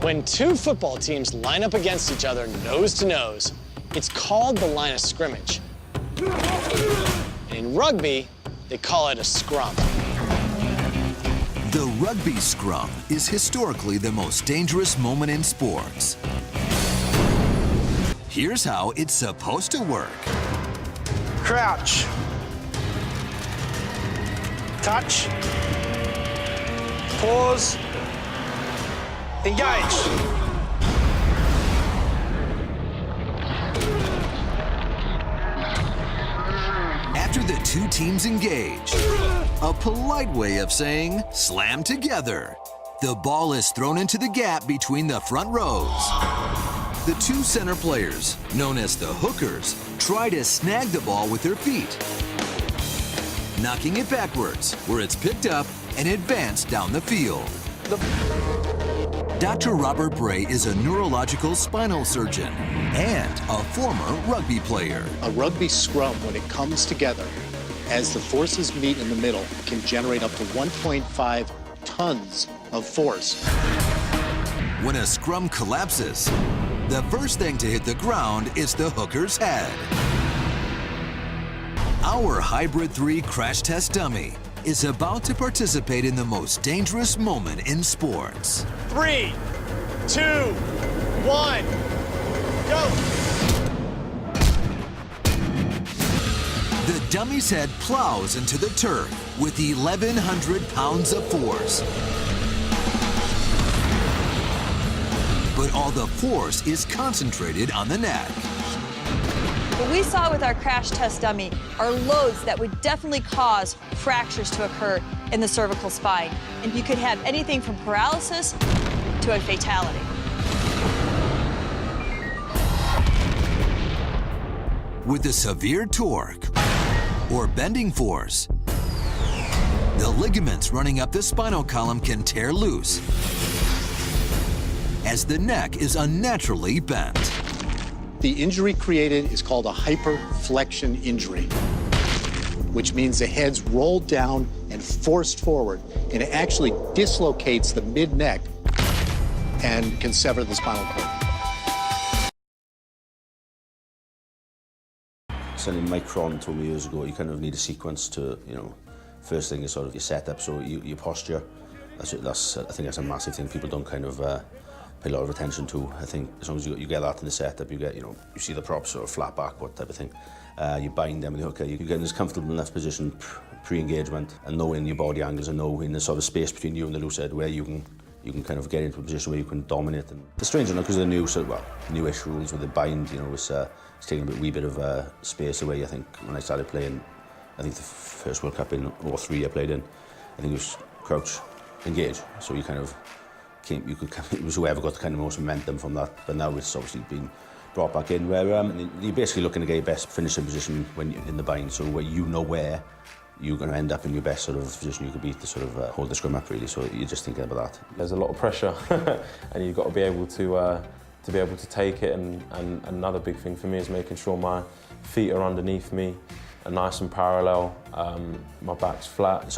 When two football teams line up against each other nose to nose, it's called the line of scrimmage. And in rugby, they call it a scrum. The rugby scrum is historically the most dangerous moment in sports. Here's how it's supposed to work. Crouch. Touch. Pause. Engage. After the two teams engage, a polite way of saying slam together. The ball is thrown into the gap between the front rows. The two center players, known as the hookers, try to snag the ball with their feet, knocking it backwards, where it's picked up and advanced down the field. Dr. Robert Bray is a neurological spinal surgeon and a former rugby player. A rugby scrum, when it comes together, as the forces meet in the middle, can generate up to 1.5 tons of force. When a scrum collapses, the first thing to hit the ground is the hooker's head. Our Hybrid 3 crash test dummy is about to participate in the most dangerous moment in sports. 3, 2, 1, go! The dummy's head plows into the turf with 1,100 pounds of force. But all the force is concentrated on the neck. What we saw with our crash test dummy are loads that would definitely cause fractures to occur in the cervical spine. And you could have anything from paralysis to a fatality. With a severe torque or bending force, the ligaments running up the spinal column can tear loose as the neck is unnaturally bent. The injury created is called a hyperflexion injury, which means the head's rolled down and forced forward, and it actually dislocates the mid-neck and can sever the spinal cord. Something Mike Cron told me years ago, you kind of need a sequence to, first thing is sort of your setup, so your posture. I think that's a massive thing people don't kind of pay a lot of attention to. I think as long as you get that in the setup, you get, you see the props sort of flat back, what type of thing. You bind them with the hooker, you get in this comfortable enough position pre-engagement and knowing your body angles and knowing the sort of space between you and the loose head where you can kind of get into a position where you can dominate. And it's strange enough because of the newish rules with the bind, it's taking a wee bit of space away. I think when I started playing, I think the first World Cup in '03 I played in, I think it was crouch, engage. So you kind of it was whoever got the kind of most momentum from that. But now it's obviously been brought back in where you're basically looking to get your best finishing position when you're in the bind. So where where you're going to end up in your best sort of position you could be to sort of hold the scrum up really. So you're just thinking about that. There's a lot of pressure, and you've got to be able to take it. And another big thing for me is making sure my feet are underneath me, are nice and parallel, my back's flat.